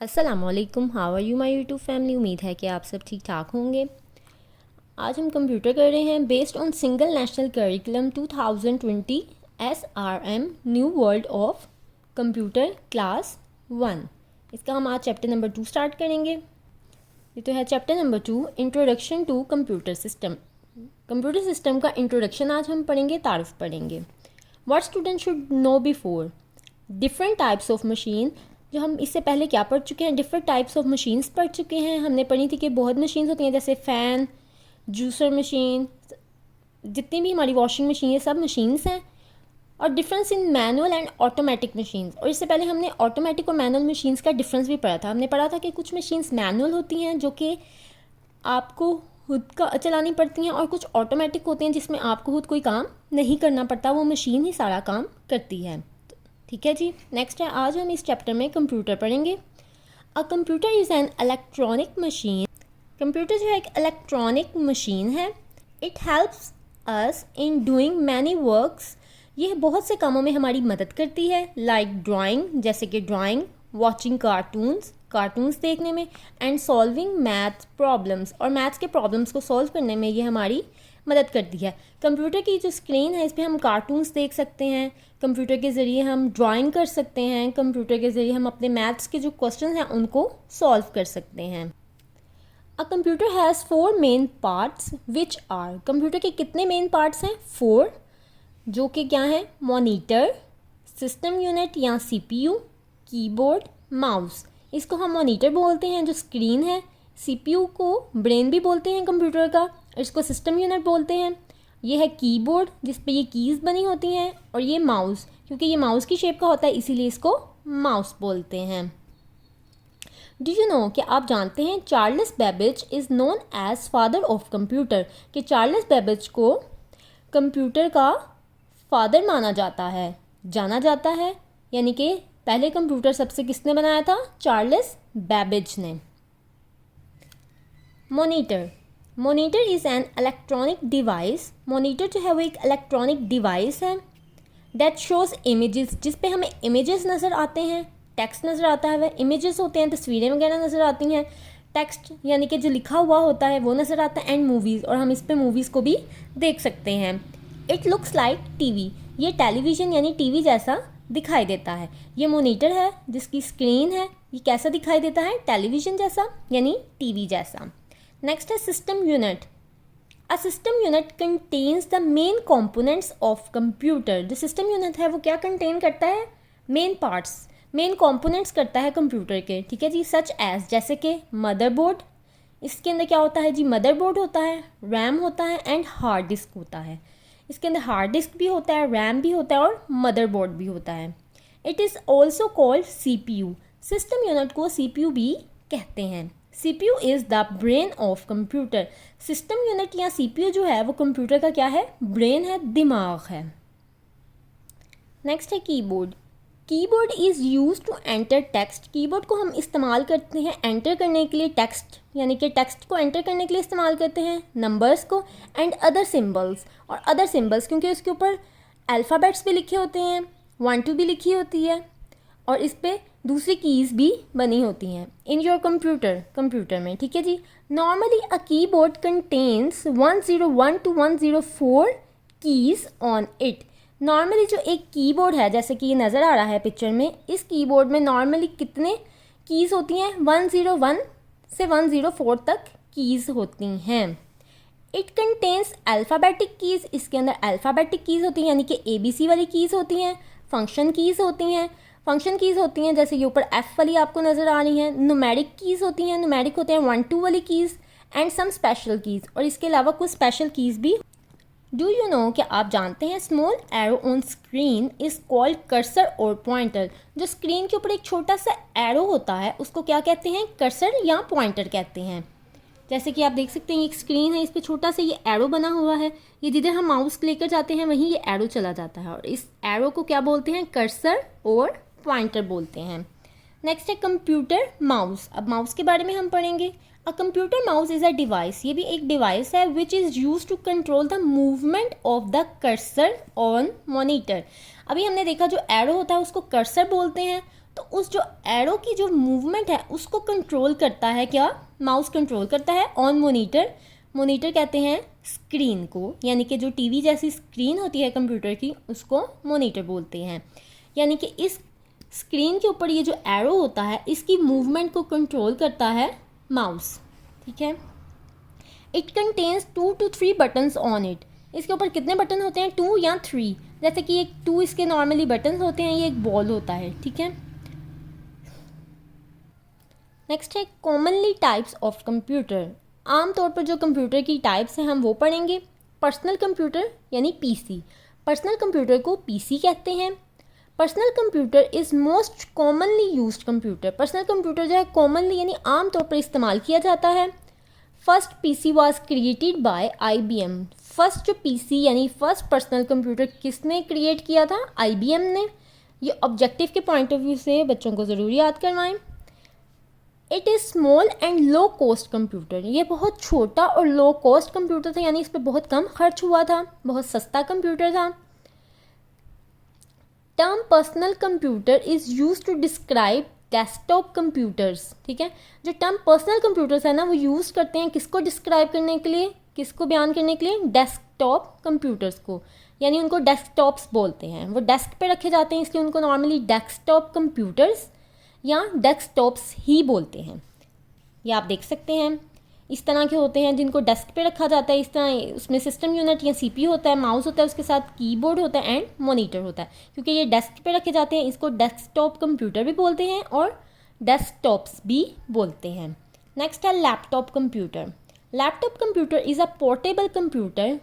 अस्सलामुअलैकुम, how are you my YouTube family. उम्मीद है कि आप सब ठीक ठाक होंगे। आज हम कंप्यूटर कर रहे हैं based on single national curriculum 2020 SRM new world of computer class 1। इसका हम आज चैप्टर नंबर 2 स्टार्ट करेंगे। ये तो है chapter number 2, introduction to computer system. Computer system का इंट्रोडक्शन आज हम पढ़ेंगे, तारुफ पढ़ेंगे। What student should know before different types of machine. जो हम इससे पहले क्या पढ़ चुके हैं, डिफरेंट टाइप्स ऑफ मशीन्स पढ़ चुके हैं। हमने पढ़ी थी कि बहुत मशीन्स होती हैं, जैसे फ़ैन, जूसर मशीन, जितनी भी हमारी वॉशिंग मशीन, ये सब मशीन्स हैं। और difference in manual and automatic machines. और इससे पहले हमने ऑटोमेटिक और मैनुअल मशीन्स का डिफरेंस भी पढ़ा था। हमने पढ़ा था कि कुछ मशीन्स मैनुअल होती हैं जो कि आपको खुद का चलानी पड़ती हैं, और कुछ ऑटोमेटिक होती हैं जिसमें आपको खुद कोई काम नहीं करना पड़ता, वो मशीन ही सारा काम करती है। ठीक है जी। नेक्स्ट है, आज हम इस चैप्टर में कंप्यूटर पढ़ेंगे। A computer is an electronic machine. Computer जो है एक इलेक्ट्रॉनिक मशीन है। It helps us in doing many works. यह बहुत से कामों में हमारी मदद करती है, लाइक ड्राइंग, जैसे कि ड्राइंग, वॉचिंग कार्टून्स देखने में, एंड सॉल्विंग मैथ प्रॉब्लम्स, और मैथ्स के प्रॉब्लम्स को सॉल्व करने में ये हमारी मदद करती है। कंप्यूटर की जो स्क्रीन है, इस पर हम कार्टून्स देख सकते हैं, कंप्यूटर के ज़रिए हम ड्राइंग कर सकते हैं, कंप्यूटर के ज़रिए हम अपने मैथ्स के जो क्वेश्चन हैं उनको सॉल्व कर सकते हैं। A computer has 4 main parts which are. Computer के कितने मेन पार्ट्स हैं? 4, जो कि क्या है? मॉनिटर, सिस्टम यूनिट या CPU, कीबोर्ड, माउस। इसको हम मॉनिटर बोलते हैं जो स्क्रीन है। CPU को ब्रेन भी बोलते हैं कंप्यूटर का, इसको सिस्टम यूनिट बोलते हैं। ये है कीबोर्ड जिस पे ये कीज़ बनी होती हैं, और ये माउस, क्योंकि ये माउस की शेप का होता है इसीलिए इसको माउस बोलते हैं। डू यू नो, कि आप जानते हैं Charles Babbage is known as father of computer, कि चार्ल्स बेबेज को कंप्यूटर का फादर माना जाता है, जाना जाता है। यानी कि पहले कंप्यूटर सबसे किसने बनाया था? चार्ल्स बेबेज ने। Monitor is an electronic device. Monitor जो है वो एक इलेक्ट्रॉनिक डिवाइस है दैट शोज़ इमेजेस, जिस पे हमें इमेजेस नज़र आते हैं, टेक्स्ट नज़र आता है। वह इमेजेस होते हैं, तस्वीरें वगैरह नज़र आती हैं। टेक्स्ट यानी कि जो लिखा हुआ होता है वो नज़र आता है, एंड मूवीज़, और हम इस पे मूवीज़ को भी देख सकते हैं। It looks like TV। ये टेलीविज़न यानी TV जैसा दिखाई देता है। ये मोनीटर है जिसकी स्क्रीन है, ये कैसा दिखाई देता है? टेलीविज़न जैसा यानी TV जैसा। नेक्स्ट है system unit. A system unit contains the main components of computer. जो सिस्टम यूनिट है वो क्या कंटेन करता है? मेन पार्ट्स, मेन कंपोनेंट्स करता है कंप्यूटर के। ठीक है जी। सच एज, जैसे कि मदरबोर्ड, इसके अंदर क्या होता है जी? मदरबोर्ड होता है, रैम होता है, एंड हार्ड डिस्क होता है। इसके अंदर हार्ड डिस्क भी होता है, रैम भी होता है, और मदरबोर्ड भी होता है। It is also called CPU। System unit को CPU भी कहते हैं। CPU is the brain of computer. System unit या CPU जो है वो कंप्यूटर का क्या है? ब्रेन है, दिमाग है। नेक्स्ट है keyboard. Keyboard is use to enter text. Keyboard को हम इस्तेमाल करते हैं एंटर करने के लिए, टेक्स्ट यानी कि टेक्स्ट को एंटर करने के लिए इस्तेमाल करते हैं, नंबर्स को, एंड अदर सिम्बल्स, और अदर सिम्बल्स क्योंकि उसके ऊपर अल्फ़ाबेट्स भी लिखे होते हैं, 1 2 भी लिखी होती है, और इस पर दूसरी कीज़ भी बनी होती हैं इन योर कंप्यूटर में। ठीक है जी। Normally a keyboard contains 101 to 104 keys on it. Normally जो एक कीबोर्ड है, जैसे कि ये नज़र आ रहा है पिक्चर में, इस कीबोर्ड में नॉर्मली कितने कीज़ होती हैं? 101 से 104 तक कीज़ होती हैं। It contains alphabetic keys. इसके अंदर अल्फ़ाबेटिक कीज़ होती हैं, यानी कि ABC वाली कीज़ होती हैं। फंक्शन कीज़ होती हैं, जैसे ये ऊपर F वाली आपको नज़र आ रही हैं। न्यूमेरिक कीज़ होती हैं, न्यूमेरिक होते हैं 1 2 वाली keys, and some special keys, और इसके अलावा कुछ स्पेशल कीज़ भी। डू यू नो, कि आप जानते हैं small arrow on screen is called cursor और पॉइंटर। जो स्क्रीन के ऊपर एक छोटा सा एरो होता है उसको क्या कहते हैं? कर्सर या पॉइंटर कहते हैं। जैसे कि आप देख सकते हैं एक स्क्रीन है, इस पर छोटा सा ये एरो बना हुआ है, ये जिधर हम माउस लेकर जाते हैं वहीं ये एरो चला जाता है, और इस एरो को क्या बोलते हैं? कर्सर और पॉइंटर बोलते हैं। नेक्स्ट है कंप्यूटर माउस। अब माउस के बारे में हम पढ़ेंगे। A computer mouse is a device. ये भी एक डिवाइस है which is use to control the movement of the cursor on monitor. अभी हमने देखा जो एरो होता है उसको कर्सर बोलते हैं, तो उस जो एरो की जो मूवमेंट है उसको कंट्रोल करता है क्या, माउस कंट्रोल करता है ऑन मोनीटर। मोनीटर कहते हैं स्क्रीन को, यानी कि जो टीवी जैसी स्क्रीन होती है कंप्यूटर की उसको मोनीटर बोलते हैं। यानी कि इस स्क्रीन के ऊपर ये जो एरो होता है इसकी मूवमेंट को कंट्रोल करता है माउस, ठीक है। It contains 2 to 3 buttons on it. इसके ऊपर कितने बटन होते हैं, 2 या 3। जैसे कि एक 2 इसके नॉर्मली बटन होते हैं, ये एक बॉल होता है, ठीक है। नेक्स्ट है कॉमनली टाइप्स ऑफ कंप्यूटर। आमतौर पर जो कंप्यूटर की टाइप्स हैं हम वो पढ़ेंगे। पर्सनल कंप्यूटर यानी पीसी। पर्सनल कंप्यूटर को पीसी कहते हैं। Personal computer is most commonly used computer. Personal computer जो है कॉमनली यानी आमतौर पर इस्तेमाल किया जाता है। First PC was created by IBM। First जो पीसी यानी फर्स्ट पर्सनल कंप्यूटर किसने क्रिएट किया था, IBM ने। ये ऑब्जेक्टिव के पॉइंट ऑफ व्यू से बच्चों को ज़रूर याद करवाएं। It is small and low cost computer. ये बहुत छोटा और लो कॉस्ट कंप्यूटर था, यानी इस पर बहुत कम खर्च हुआ था, बहुत सस्ता कंप्यूटर था। Term personal computer is use to describe desktop computers, ठीक है। जो टर्म पर्सनल कंप्यूटर्स है ना वो यूज़ करते हैं किसको डिस्क्राइब करने के लिए, किसको बयान करने के लिए, डेस्कटॉप कंप्यूटर्स को, यानी उनको डेस्कटॉप्स बोलते हैं। वो डेस्क पे रखे जाते हैं इसलिए उनको नॉर्मली डेस्कटॉप कंप्यूटर्स या डेस्कटॉप्स ही बोलते हैं। ये आप देख सकते हैं इस तरह के होते हैं जिनको डेस्क पे रखा जाता है। इस तरह उसमें सिस्टम यूनिट या CPU होता है, माउस होता है, उसके साथ कीबोर्ड होता है एंड मॉनिटर होता है। क्योंकि ये डेस्क पे रखे जाते हैं इसको डेस्कटॉप कंप्यूटर भी बोलते हैं और डेस्कटॉप्स भी बोलते हैं। नेक्स्ट है laptop computer. Laptop computer is a portable computer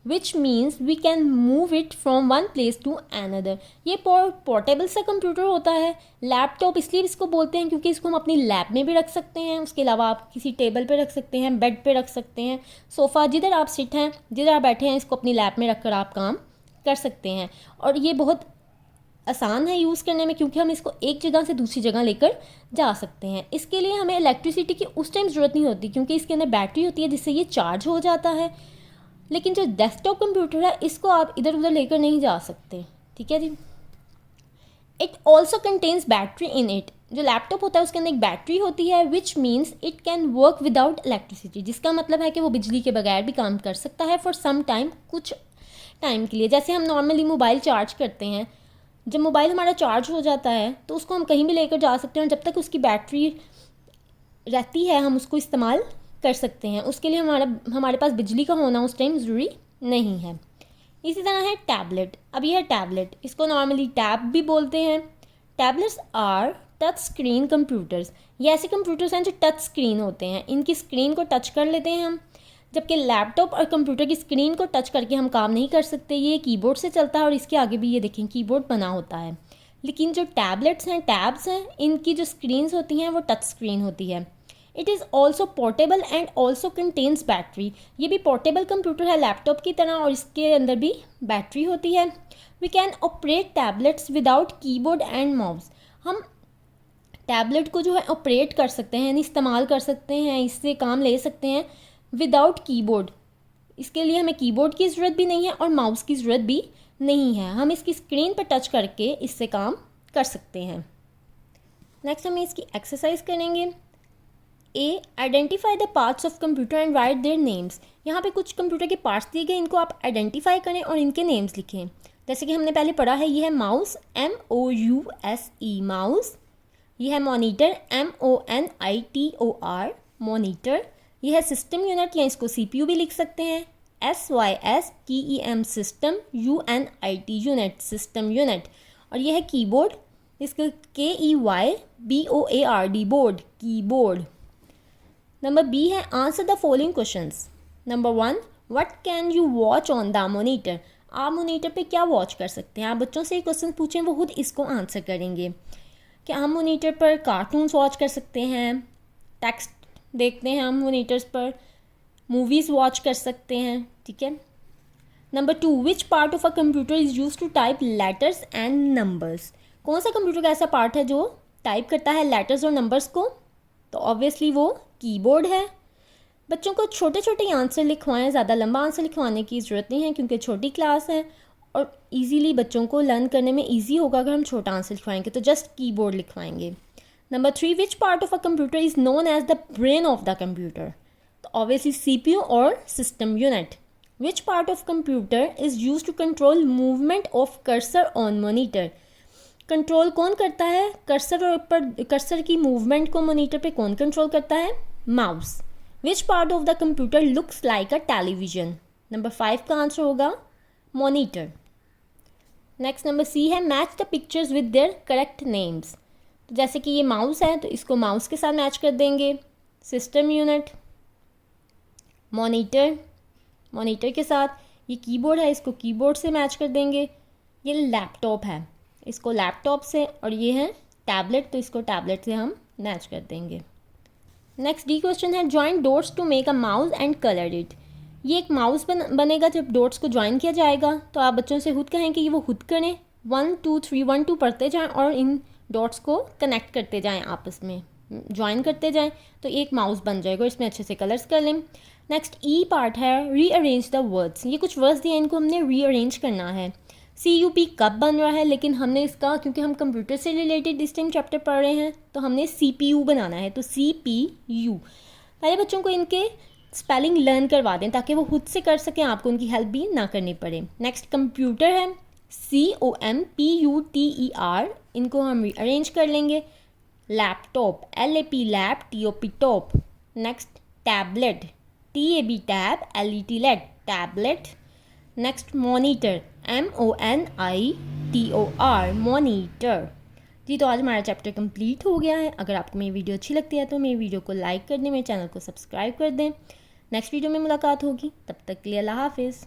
which means we can move it from one place to another. ये पोर्टेबल सा कंप्यूटर होता है। लैपटॉप इसलिए इसको बोलते हैं क्योंकि इसको हम अपनी लैब में भी रख सकते हैं। उसके अलावा आप किसी टेबल पे रख सकते हैं, बेड पे रख सकते हैं, सोफ़ा, जिधर आप सिट हैं, जिधर आप बैठे हैं, इसको अपनी लैब में रख कर आप काम कर सकते हैं। और ये बहुत आसान है यूज़ करने में क्योंकि हम इसको एक जगह से दूसरी जगह लेकर जा सकते हैं। इसके लिए हमें इलेक्ट्रिसिटी की उस टाइम ज़रूरत नहीं होती क्योंकि इसके अंदर बैटरी होती है जिससे ये चार्ज हो जाता है। लेकिन जो डेस्कटॉप कंप्यूटर है इसको आप इधर उधर लेकर नहीं जा सकते, ठीक है जी। It also contains battery in it. जो लैपटॉप होता है उसके अंदर एक बैटरी होती है which means it can work without electricity, जिसका मतलब है कि वो बिजली के बगैर भी काम कर सकता है फॉर सम टाइम, कुछ टाइम के लिए। जैसे हम नॉर्मली मोबाइल चार्ज करते हैं, जब मोबाइल हमारा चार्ज हो जाता है तो उसको हम कहीं भी लेकर जा सकते हैं और जब तक उसकी बैटरी रहती है हम उसको इस्तेमाल कर सकते हैं। उसके लिए हमारे पास बिजली का होना उस टाइम ज़रूरी नहीं है। इसी तरह है टैबलेट। अब यह है टैबलेट, इसको नॉर्मली टैब भी बोलते हैं। Tablets are touch screen computers. ये ऐसे कंप्यूटर्स हैं जो टच स्क्रीन होते हैं, इनकी स्क्रीन को टच कर लेते हैं हम। जबकि लैपटॉप और कंप्यूटर की स्क्रीन को टच करके हम काम नहीं कर सकते, ये कीबोर्ड से चलता है और इसके आगे भी ये देखें कीबोर्ड बना होता है। लेकिन जो टैबलेट्स हैं, टैब्स हैं, इनकी जो स्क्रीन्स होती हैं वो टच स्क्रीन होती है। It is also portable and also contains battery. ये भी पोर्टेबल कंप्यूटर है लैपटॉप की तरह और इसके अंदर भी बैटरी होती है। We can operate tablets without keyboard and mouse. हम टैबलेट को जो है ऑपरेट कर सकते हैं, यानी इस्तेमाल कर सकते हैं, इससे काम ले सकते हैं विदाउट कीबोर्ड। इसके लिए हमें कीबोर्ड की ज़रूरत भी नहीं है और माउस की ज़रूरत भी नहीं है। हम इसकी स्क्रीन पर टच करके इससे काम कर सकते हैं। नेक्स्ट हम इसकी एक्सरसाइज करेंगे। A, identify the parts of computer and write their names. यहाँ पे कुछ कंप्यूटर के पार्ट्स दिए गए, इनको आप आइडेंटिफाई करें और इनके नेम्स लिखें। जैसे कि हमने पहले पढ़ा है, ये है माउस, MOUSE माउस। ये है मॉनिटर, MONITOR मॉनिटर। ये है सिस्टम यूनिट या इसको CPU भी लिख सकते हैं, SYSTEM system, UNIT unit system unit. और ये है कीबोर्ड, इसको KEYBOARD board keyboard. Number B है answer the following questions. Number 1, what can you watch on the monitor. आप मॉनिटर पे क्या वॉच कर सकते हैं। आप बच्चों से क्वेश्चन पूछें, वो खुद इसको आंसर करेंगे। क्या हम मॉनिटर पर कार्टून्स वॉच कर सकते हैं, टेक्स्ट देखते हैं हम मॉनिटर्स पर, मूवीज़ वॉच कर सकते हैं, ठीक है। Number 2, which part of a computer is use to type letters and numbers. कौन सा कंप्यूटर का ऐसा पार्ट है जो टाइप करता है लेटर्स और नंबर्स को, तो ऑब्वियसली वो कीबोर्ड है। बच्चों को छोटे छोटे आंसर लिखवाएं, ज़्यादा लंबा आंसर लिखवाने की ज़रूरत नहीं है क्योंकि छोटी क्लास है और इजीली बच्चों को लर्न करने में इजी होगा अगर हम छोटा आंसर लिखवाएंगे, तो जस्ट कीबोर्ड लिखवाएंगे। Number 3, which part of a computer is known as the brain of the computer? तो ऑब्वियसली CPU और system unit. Which part of computer is use to control movement of cursor on monitor? Control कौन करता है cursor की movement को monitor पे कौन control करता है? Mouse. Which part of the computer looks like a television? Number 5 का आंसर होगा मॉनिटर। नेक्स्ट नंबर C है, match the pictures with their correct names. तो जैसे कि ये माउस है तो इसको माउस के साथ मैच कर देंगे, सिस्टम यूनिट मॉनिटर के साथ, ये कीबोर्ड है इसको कीबोर्ड से मैच कर देंगे, ये लैपटॉप है इसको लैपटॉप से, और ये है टैबलेट तो इसको टैबलेट से हम मैच कर देंगे। नेक्स्ट D क्वेश्चन है, join dots to make a mouse and colour it. ये एक माउस बनेगा जब डॉट्स को ज्वाइन किया जाएगा, तो आप बच्चों से खुद कहें कि वो खुद करें, 1 2 3 1 2 पढ़ते जाएं और इन डॉट्स को कनेक्ट करते जाएं, आपस में ज्वाइन करते जाएं, तो एक माउस बन जाएगा। इसमें अच्छे से कलर्स कर लें। नेक्स्ट E पार्ट है, रीअरेंज द वर्ड्स। ये कुछ वर्ड्स दिए, इनको हमने रीअरेंज करना है। CUP कब बन रहा है, लेकिन हमने इसका, क्योंकि हम कंप्यूटर से रिलेटेड इस टाइम चैप्टर पढ़ रहे हैं, तो हमने CPU बनाना है, तो CPU। पहले बच्चों को इनके स्पेलिंग लर्न करवा दें ताकि वो खुद से कर सकें, आपको उनकी हेल्प भी ना करनी पड़े। नेक्स्ट कंप्यूटर है, COMPUTER, इनको हम अरेंज कर लेंगे। Laptop, LAP lap, TOP top. Next tablet, TAB tab, LET let tablet. Next monitor, MONITOR monitor. जी, तो आज हमारा चैप्टर कंप्लीट हो गया है। अगर आपको मेरी वीडियो अच्छी लगती है तो मेरी वीडियो को लाइक कर दें, मेरे चैनल को सब्सक्राइब कर दें। नेक्स्ट वीडियो में मुलाकात होगी, तब तक के लिए अल्लाह हाफिज़।